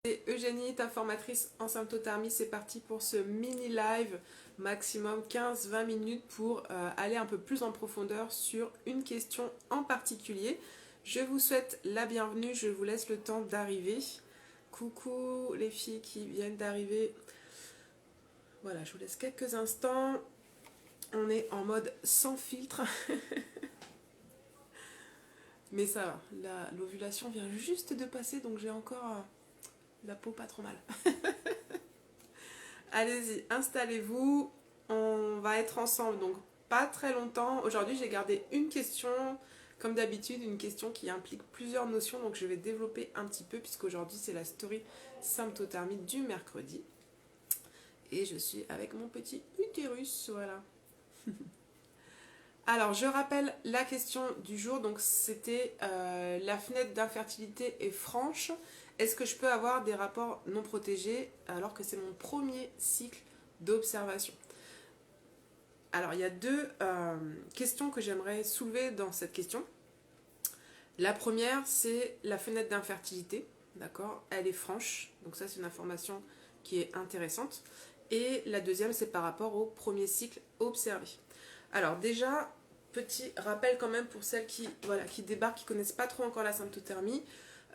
C'est Eugénie, ta formatrice en symptothermie. C'est parti pour ce mini live, maximum 15-20 minutes pour aller un peu plus en profondeur sur une question en particulier. Je vous souhaite la bienvenue, je vous laisse le temps d'arriver. Coucou les filles qui viennent d'arriver. Voilà, je vous laisse quelques instants. On est en mode sans filtre. Mais ça va, l'ovulation vient juste de passer, donc j'ai encore la peau pas trop mal. Allez-y, installez-vous. On va être ensemble, donc pas très longtemps. Aujourd'hui, j'ai gardé une question, comme d'habitude, une question qui implique plusieurs notions, donc je vais développer un petit peu, puisqu'aujourd'hui, c'est la story symptothermie du mercredi. Et je suis avec mon petit utérus, voilà. Alors, je rappelle la question du jour. Donc, c'était la fenêtre d'infertilité est franche. Est-ce que je peux avoir des rapports non protégés alors que c'est mon premier cycle d'observation? Alors, il y a deux questions que j'aimerais soulever dans cette question. La première, c'est la fenêtre d'infertilité. D'accord? Elle est franche. Donc, ça, c'est une information qui est intéressante. Et la deuxième, c'est par rapport au premier cycle observé. Alors déjà, petit rappel quand même pour celles qui débarquent, qui ne connaissent pas trop encore la symptothermie.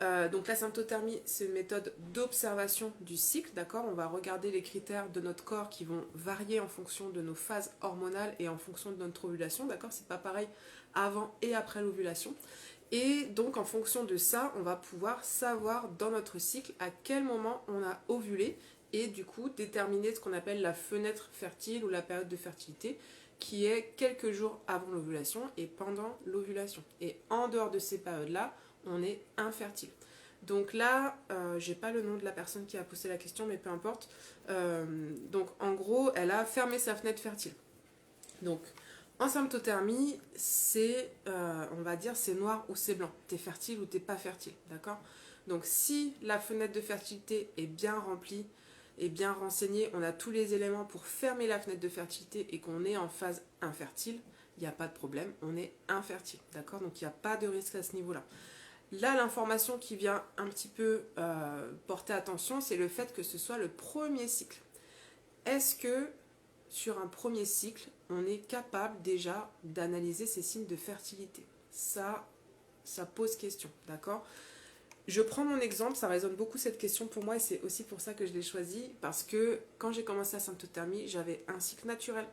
Donc la symptothermie, c'est une méthode d'observation du cycle, d'accord? On va regarder les critères de notre corps qui vont varier en fonction de nos phases hormonales et en fonction de notre ovulation, d'accord? C'est pas pareil avant et après l'ovulation. Et donc en fonction de ça, on va pouvoir savoir dans notre cycle à quel moment on a ovulé et du coup déterminer ce qu'on appelle la fenêtre fertile ou la période de fertilité, qui est quelques jours avant l'ovulation et pendant l'ovulation. Et en dehors de ces périodes-là, on est infertile. Donc là, j'ai pas le nom de la personne qui a posé la question, mais peu importe. Donc en gros, elle a fermé sa fenêtre fertile. Donc en symptothermie, c'est, on va dire, c'est noir ou c'est blanc. T'es fertile ou t'es pas fertile, d'accord? Donc si la fenêtre de fertilité est bien remplie, et bien renseigné, on a tous les éléments pour fermer la fenêtre de fertilité et qu'on est en phase infertile, il n'y a pas de problème, on est infertile, d'accord? Donc il n'y a pas de risque à ce niveau-là. Là, l'information qui vient un petit peu porter attention, c'est le fait que ce soit le premier cycle. Est-ce que sur un premier cycle, on est capable déjà d'analyser ces signes de fertilité? Ça pose question, d'accord? Je prends mon exemple, ça résonne beaucoup cette question pour moi et c'est aussi pour ça que je l'ai choisi, parce que quand j'ai commencé la symptothermie, j'avais un cycle naturel.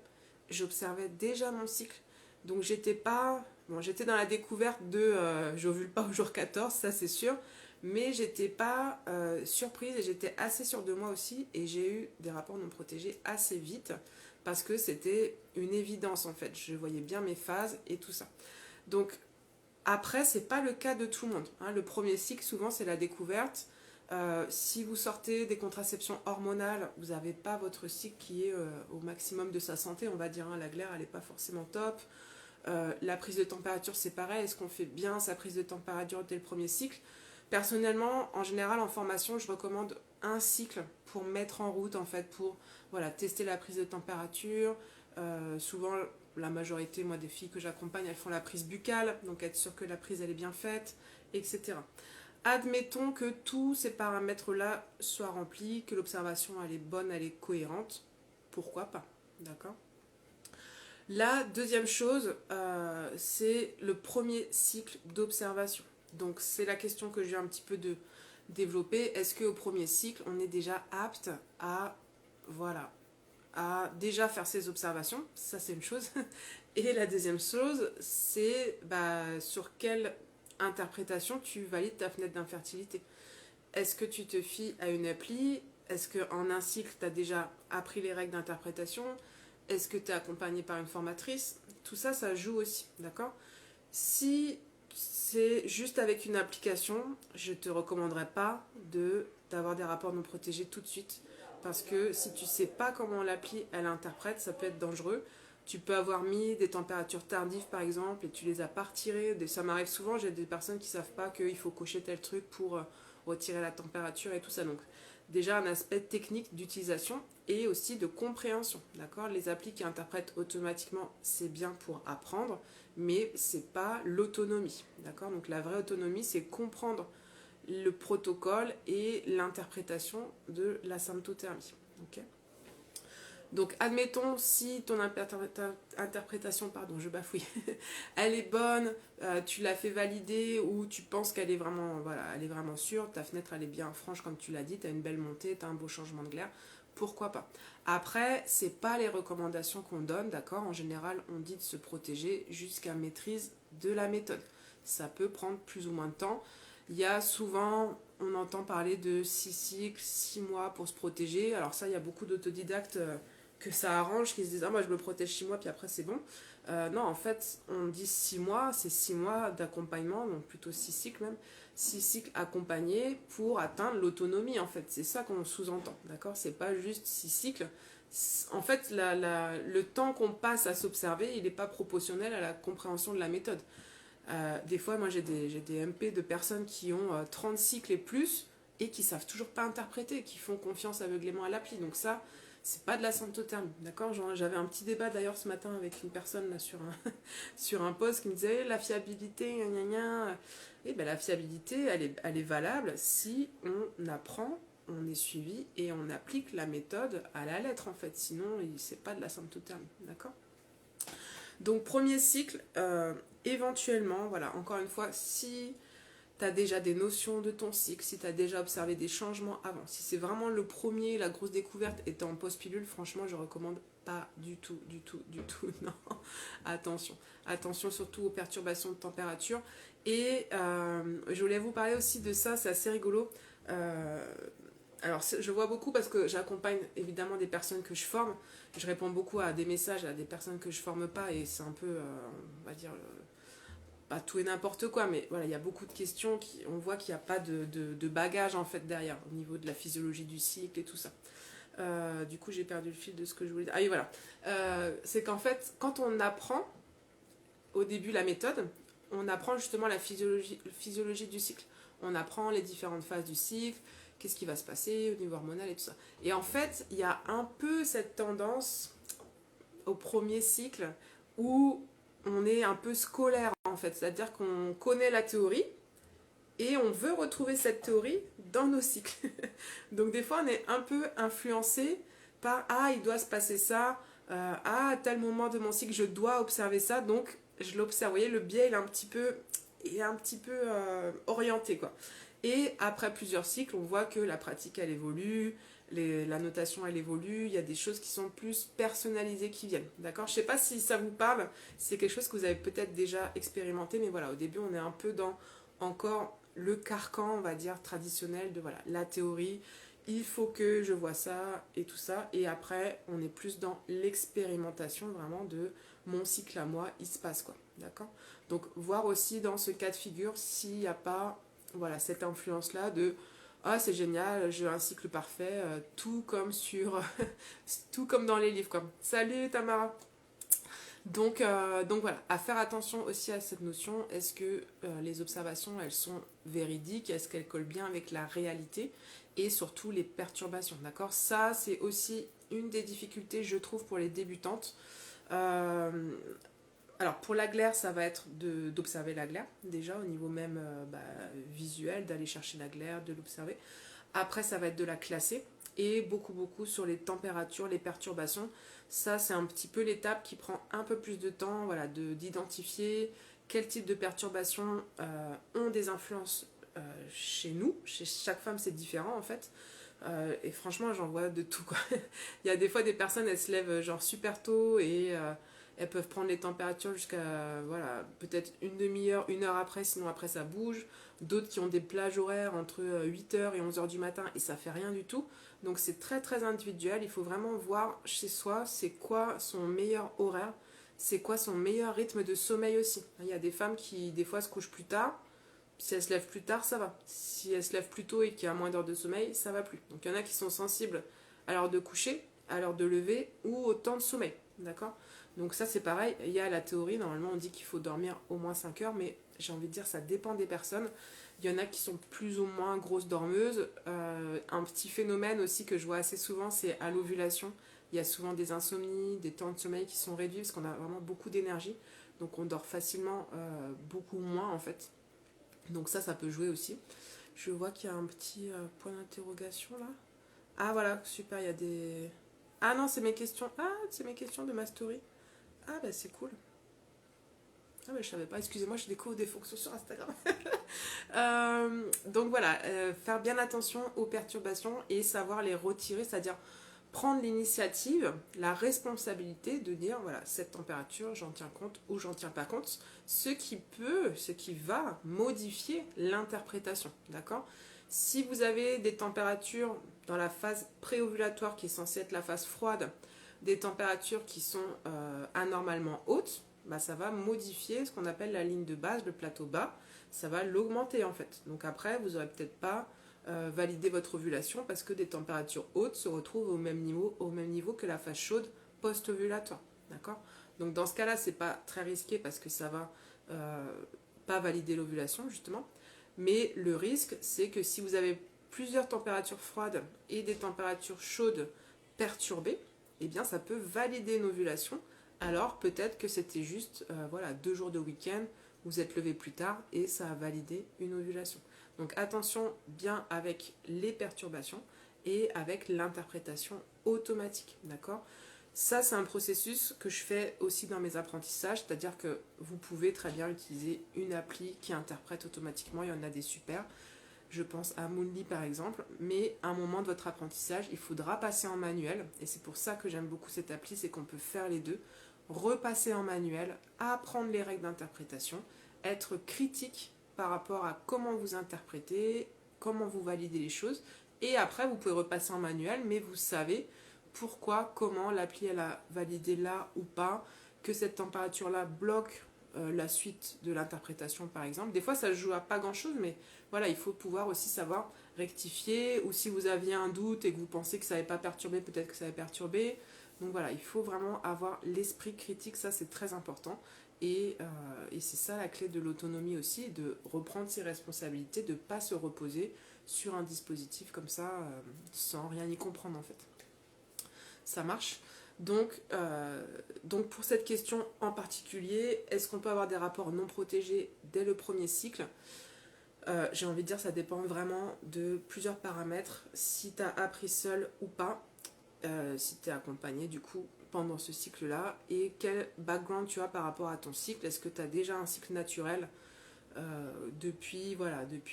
J'observais déjà mon cycle. Donc j'étais pas... Bon, j'étais dans la découverte de j'ovule pas au jour 14, ça c'est sûr, mais j'étais pas surprise et j'étais assez sûre de moi aussi et j'ai eu des rapports non protégés assez vite parce que c'était une évidence en fait. Je voyais bien mes phases et tout ça. Donc après, c'est pas le cas de tout le monde. Hein. Le premier cycle, souvent, c'est la découverte. Si vous sortez des contraceptions hormonales, vous n'avez pas votre cycle qui est au maximum de sa santé, on va dire. Hein. La glaire, elle n'est pas forcément top. La prise de température, c'est pareil. Est-ce qu'on fait bien sa prise de température dès le premier cycle? Personnellement, en général, en formation, je recommande un cycle pour mettre en route, en fait, pour voilà, tester la prise de température. Souvent, la majorité, moi, des filles que j'accompagne, elles font la prise buccale, donc être sûr que la prise, elle est bien faite, etc. Admettons que tous ces paramètres-là soient remplis, que l'observation, elle est bonne, elle est cohérente. Pourquoi pas? D'accord? La deuxième chose, c'est le premier cycle d'observation. Donc c'est la question que je viens un petit peu de développer. Est-ce qu'au premier cycle, on est déjà apte à, voilà, à déjà faire ses observations? Ça c'est une chose. Et la deuxième chose, c'est sur quelle interprétation tu valides ta fenêtre d'infertilité. Est-ce que tu te fies à une appli? Est-ce qu'en un cycle, tu as déjà appris les règles d'interprétation? Est-ce que tu es accompagné par une formatrice? Tout ça, ça joue aussi, d'accord? Si c'est juste avec une application, je ne te recommanderais pas d'avoir des rapports non protégés tout de suite. Parce que si tu ne sais pas comment l'appli, elle interprète, ça peut être dangereux. Tu peux avoir mis des températures tardives, par exemple, et tu les as pas retirées. Ça m'arrive souvent, j'ai des personnes qui ne savent pas qu'il faut cocher tel truc pour retirer la température et tout ça. Donc, déjà un aspect technique d'utilisation et aussi de compréhension, d'accord? Les applis qui interprètent automatiquement, c'est bien pour apprendre, mais c'est pas l'autonomie, d'accord? Donc la vraie autonomie, c'est comprendre le protocole et l'interprétation de la symptothermie. Okay. Donc admettons si ton interprétation, pardon, je bafouille, elle est bonne, tu l'as fait valider ou tu penses qu'elle est vraiment, voilà, elle est vraiment sûre, ta fenêtre elle est bien franche comme tu l'as dit, tu as une belle montée, tu as un beau changement de glaire, pourquoi pas. Après, c'est pas les recommandations qu'on donne, d'accord. En général, on dit de se protéger jusqu'à maîtrise de la méthode. Ça peut prendre plus ou moins de temps. Il y a souvent, on entend parler de 6 cycles, 6 mois pour se protéger. Alors ça, il y a beaucoup d'autodidactes que ça arrange, qui se disent « Ah, moi je me protège 6 mois, puis après c'est bon ». Non, en fait, on dit 6 mois, c'est 6 mois d'accompagnement, donc plutôt 6 cycles même. 6 cycles accompagnés pour atteindre l'autonomie, en fait. C'est ça qu'on sous-entend, d'accord. C'est pas juste 6 cycles. En fait, le temps qu'on passe à s'observer, il n'est pas proportionnel à la compréhension de la méthode. Des fois, moi, j'ai des MP de personnes qui ont 30 cycles et plus et qui savent toujours pas interpréter, qui font confiance aveuglément à l'appli. Donc ça, c'est pas de la symptothermie, d'accord. J'avais un petit débat d'ailleurs ce matin avec une personne là, sur un post qui me disait la fiabilité, gna gna gna. Et ben, la fiabilité, elle est valable si on apprend, on est suivi et on applique la méthode à la lettre en fait. Sinon, c'est pas de la symptothermie, d'accord. Donc premier cycle, éventuellement, voilà, encore une fois, si tu as déjà des notions de ton cycle, si tu as déjà observé des changements avant, si c'est vraiment le premier, la grosse découverte et tu es en post-pilule, franchement, je recommande pas du tout, non. Attention. Attention surtout aux perturbations de température. Et je voulais vous parler aussi de ça, c'est assez rigolo. Alors, je vois beaucoup parce que j'accompagne évidemment des personnes que je forme. Je réponds beaucoup à des messages à des personnes que je forme pas et c'est un peu, on va dire, pas tout et n'importe quoi, mais voilà, il y a beaucoup de questions, on voit qu'il n'y a pas de bagage en fait derrière au niveau de la physiologie du cycle et tout ça. Du coup, j'ai perdu le fil de ce que je voulais dire. Ah oui, voilà. C'est qu'en fait, quand on apprend au début la méthode, on apprend justement la physiologie du cycle. On apprend les différentes phases du cycle, qu'est-ce qui va se passer au niveau hormonal et tout ça. Et en fait, il y a un peu cette tendance au premier cycle où on est un peu scolaire en fait, c'est-à-dire qu'on connaît la théorie et on veut retrouver cette théorie dans nos cycles. Donc des fois on est un peu influencé par ah il doit se passer ça, à tel moment de mon cycle je dois observer ça, donc je l'observe. Vous voyez, le biais il est un petit peu orienté quoi. Et après plusieurs cycles, on voit que la pratique elle évolue, la notation elle évolue, il y a des choses qui sont plus personnalisées qui viennent. D'accord. Je ne sais pas si ça vous parle, c'est quelque chose que vous avez peut-être déjà expérimenté, mais voilà, au début on est un peu dans encore le carcan, on va dire, traditionnel de voilà, la théorie, il faut que je vois ça et tout ça. Et après, on est plus dans l'expérimentation vraiment de mon cycle à moi, il se passe quoi. D'accord. Donc, voir aussi dans ce cas de figure s'il n'y a pas voilà, cette influence-là de ah, c'est génial, j'ai un cycle parfait, tout comme tout comme dans les livres. Quoi. Salut Tamara! Donc voilà, à faire attention aussi à cette notion, est-ce que les observations, elles sont véridiques, est-ce qu'elles collent bien avec la réalité et surtout les perturbations, d'accord. Ça, c'est aussi une des difficultés, je trouve, pour les débutantes. Alors pour la glaire, ça va être d'observer la glaire, déjà au niveau même visuel, d'aller chercher la glaire, de l'observer. Après, ça va être de la classer et beaucoup sur les températures, les perturbations. Ça, c'est un petit peu l'étape qui prend un peu plus de temps, voilà, d'identifier quel type de perturbations ont des influences chez nous. Chez chaque femme, c'est différent en fait. Et franchement, j'en vois de tout, quoi. Il y a des fois des personnes, elles se lèvent genre super tôt et elles peuvent prendre les températures jusqu'à voilà, peut-être une demi-heure, 1 heure après, sinon après ça bouge. D'autres qui ont des plages horaires entre 8h et 11h du matin et ça fait rien du tout. Donc c'est très individuel, il faut vraiment voir chez soi c'est quoi son meilleur horaire, c'est quoi son meilleur rythme de sommeil aussi. Il y a des femmes qui des fois se couchent plus tard, si elles se lèvent plus tard ça va. Si elles se lèvent plus tôt et qu'il y a moins d'heures de sommeil, ça va plus. Donc il y en a qui sont sensibles à l'heure de coucher, à l'heure de lever ou au temps de sommeil, d'accord. Donc ça c'est pareil, il y a la théorie, normalement on dit qu'il faut dormir au moins 5 heures, mais j'ai envie de dire ça dépend des personnes. Il y en a qui sont plus ou moins grosses dormeuses. Un petit phénomène aussi que je vois assez souvent, c'est à l'ovulation. Il y a souvent des insomnies, des temps de sommeil qui sont réduits parce qu'on a vraiment beaucoup d'énergie. Donc on dort facilement beaucoup moins en fait. Donc ça peut jouer aussi. Je vois qu'il y a un petit point d'interrogation là. Ah voilà, super, il y a des... Ah non, c'est mes questions. Ah, c'est mes questions de ma story. Ah bah c'est cool. Ah bah je savais pas, excusez-moi, je découvre des fonctions sur Instagram. Donc voilà, faire bien attention aux perturbations et savoir les retirer, c'est-à-dire prendre l'initiative, la responsabilité de dire voilà, cette température, j'en tiens compte ou j'en tiens pas compte, ce qui va modifier l'interprétation, d'accord? Si vous avez des températures dans la phase préovulatoire qui est censée être la phase froide, des températures qui sont anormalement hautes, bah, ça va modifier ce qu'on appelle la ligne de base, le plateau bas, ça va l'augmenter en fait. Donc après, vous n'aurez peut-être pas validé votre ovulation parce que des températures hautes se retrouvent au même niveau que la phase chaude post-ovulatoire. D'accord? Donc dans ce cas-là, c'est pas très risqué parce que ça va pas valider l'ovulation justement. Mais le risque, c'est que si vous avez plusieurs températures froides et des températures chaudes perturbées, eh bien ça peut valider une ovulation. Alors peut-être que c'était juste voilà, 2 jours de week-end, vous êtes levé plus tard et ça a validé une ovulation. Donc attention bien avec les perturbations et avec l'interprétation automatique, d'accord? Ça, c'est un processus que je fais aussi dans mes apprentissages, c'est-à-dire que vous pouvez très bien utiliser une appli qui interprète automatiquement, il y en a des super, je pense à Moonly par exemple, mais à un moment de votre apprentissage, il faudra passer en manuel, et c'est pour ça que j'aime beaucoup cette appli, c'est qu'on peut faire les deux, repasser en manuel, apprendre les règles d'interprétation, être critique par rapport à comment vous interprétez, comment vous validez les choses, et après vous pouvez repasser en manuel, mais vous savez pourquoi, comment l'appli elle a validé là ou pas, que cette température là bloque la suite de l'interprétation par exemple. Des fois ça ne joue à pas grand chose, mais voilà, il faut pouvoir aussi savoir rectifier, ou si vous aviez un doute et que vous pensez que ça n'avait pas perturbé, peut-être que ça avait perturbé. Donc voilà, il faut vraiment avoir l'esprit critique, ça c'est très important. Et c'est ça la clé de l'autonomie aussi, de reprendre ses responsabilités, de ne pas se reposer sur un dispositif comme ça sans rien y comprendre en fait. Ça marche. Donc pour cette question en particulier, est-ce qu'on peut avoir des rapports non protégés dès le premier cycle? J'ai envie de dire ça dépend vraiment de plusieurs paramètres, si tu as appris seul ou pas, si tu es accompagné du coup pendant ce cycle-là, et quel background tu as par rapport à ton cycle. Est-ce que tu as déjà un cycle naturel depuis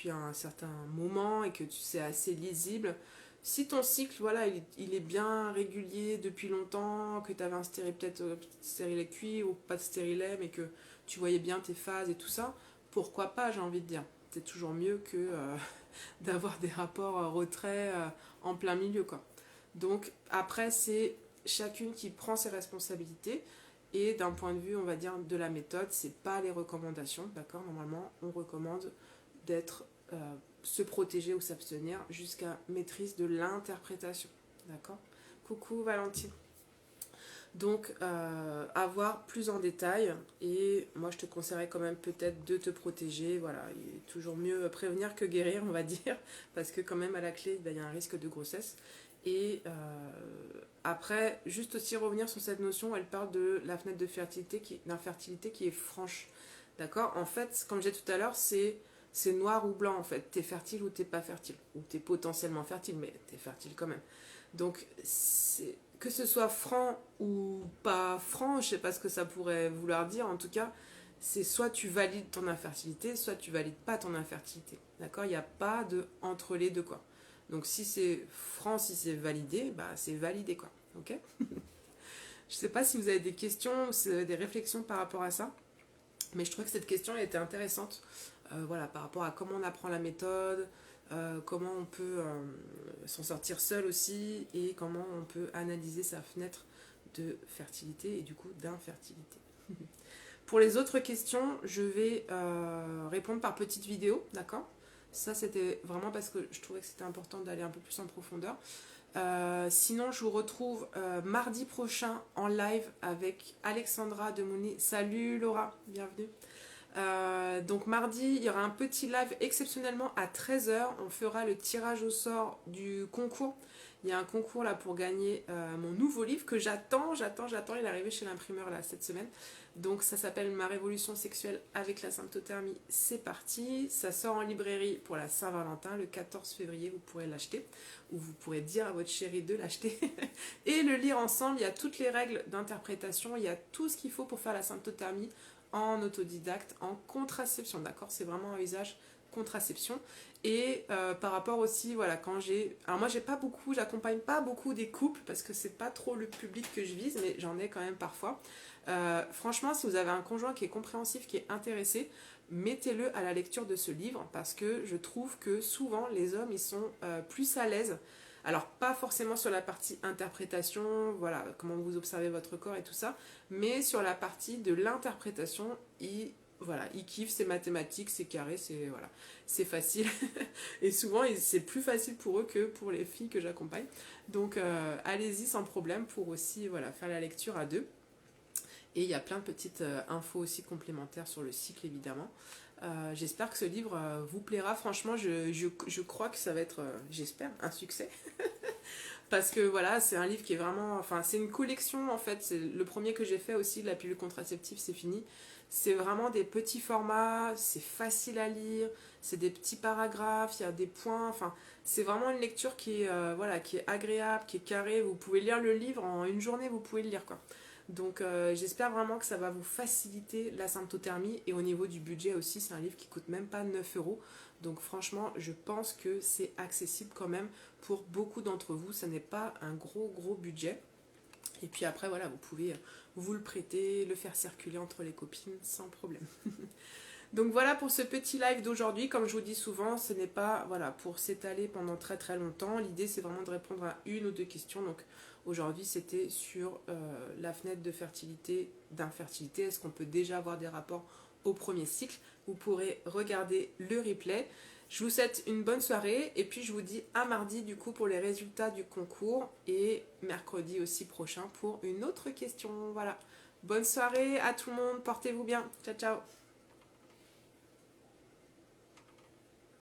un certain moment et que c'est assez lisible? Si ton cycle, voilà, il est bien régulier depuis longtemps, que tu avais un peut-être stérilet cuit ou pas de stérilet, mais que tu voyais bien tes phases et tout ça, pourquoi pas, j'ai envie de dire. C'est toujours mieux que d'avoir des rapports retrait en plein milieu, quoi. Donc après, c'est chacune qui prend ses responsabilités. Et d'un point de vue, on va dire, de la méthode, c'est pas les recommandations, d'accord? Normalement, on recommande d'être se protéger ou s'abstenir jusqu'à maîtrise de l'interprétation, d'accord? Coucou Valentine. Donc, à voir plus en détail, et moi je te conseillerais quand même peut-être de te protéger. Voilà, il est toujours mieux prévenir que guérir, on va dire, parce que quand même à la clé, il y a un risque de grossesse. Et après, juste aussi revenir sur cette notion, elle parle de la fenêtre de fertilité d'infertilité qui est franche. D'accord? En fait, comme j'ai dit tout à l'heure, c'est noir ou blanc en fait. T'es fertile ou t'es pas fertile. Ou t'es potentiellement fertile, mais t'es fertile quand même. Donc, que ce soit franc ou pas franc, je sais pas ce que ça pourrait vouloir dire. En tout cas, c'est soit tu valides ton infertilité, soit tu valides pas ton infertilité. D'accord? Il n'y a pas de entre les deux, quoi. Donc si c'est franc, si c'est validé, bah c'est validé, quoi. Ok? Je sais pas si vous avez des questions, si vous avez des réflexions par rapport à ça, mais je trouvais que cette question elle était intéressante. Voilà, par rapport à comment on apprend la méthode, comment on peut s'en sortir seul aussi, et comment on peut analyser sa fenêtre de fertilité et du coup d'infertilité. Pour les autres questions, je vais répondre par petite vidéo, d'accord? Ça, c'était vraiment parce que je trouvais que c'était important d'aller un peu plus en profondeur. Sinon, je vous retrouve mardi prochain en live avec Alexandra de Mouni. Salut Laura, bienvenue. Donc mardi, il y aura un petit live exceptionnellement à 13h. On fera le tirage au sort du concours. Il y a un concours là pour gagner mon nouveau livre que j'attends. Il est arrivé chez l'imprimeur là cette semaine. Donc ça s'appelle Ma révolution sexuelle avec la symptothermie. C'est parti. Ça sort en librairie pour la Saint-Valentin le 14 février. Vous pourrez l'acheter ou vous pourrez dire à votre chérie de l'acheter et le lire ensemble. Il y a toutes les règles d'interprétation. Il y a tout ce qu'il faut pour faire la symptothermie en autodidacte, en contraception, d'accord? C'est vraiment un usage contraception. Et par rapport aussi, voilà, quand j'ai... Alors moi, j'accompagne pas beaucoup des couples parce que c'est pas trop le public que je vise, mais j'en ai quand même parfois. Franchement, si vous avez un conjoint qui est compréhensif, qui est intéressé, mettez-le à la lecture de ce livre parce que je trouve que souvent les hommes ils sont plus à l'aise. Alors pas forcément sur la partie interprétation, voilà, comment vous observez votre corps et tout ça, mais sur la partie de l'interprétation, ils kiffent, c'est mathématique, c'est carré, c'est facile. Et souvent c'est plus facile pour eux que pour les filles que j'accompagne. Donc allez-y sans problème pour aussi voilà, faire la lecture à deux. Et il y a plein de petites infos aussi complémentaires sur le cycle évidemment. J'espère que ce livre vous plaira. Franchement, je crois que ça va être, j'espère, un succès. Parce que voilà, c'est un livre qui est vraiment... Enfin, c'est une collection en fait. C'est le premier que j'ai fait aussi, la pilule contraceptive, c'est fini. C'est vraiment des petits formats, c'est facile à lire, c'est des petits paragraphes, il y a des points. Enfin, c'est vraiment une lecture qui est, voilà, qui est agréable, qui est carrée. Vous pouvez lire le livre en une journée, vous pouvez le lire quoi. Donc j'espère vraiment que ça va vous faciliter la symptothermie et au niveau du budget aussi, c'est un livre qui coûte même pas 9 €. Donc franchement, je pense que c'est accessible quand même pour beaucoup d'entre vous. Ça n'est pas un gros budget. Et puis après, voilà, vous pouvez vous le prêter, le faire circuler entre les copines sans problème. Donc voilà pour ce petit live d'aujourd'hui. Comme je vous dis souvent, ce n'est pas voilà, pour s'étaler pendant très longtemps. L'idée, c'est vraiment de répondre à une ou deux questions. Donc aujourd'hui, c'était sur la fenêtre de fertilité, d'infertilité. Est-ce qu'on peut déjà avoir des rapports au premier cycle? Vous pourrez regarder le replay. Je vous souhaite une bonne soirée et puis je vous dis à mardi du coup pour les résultats du concours et mercredi aussi prochain pour une autre question. Voilà. Bonne soirée à tout le monde, portez-vous bien. Ciao ciao.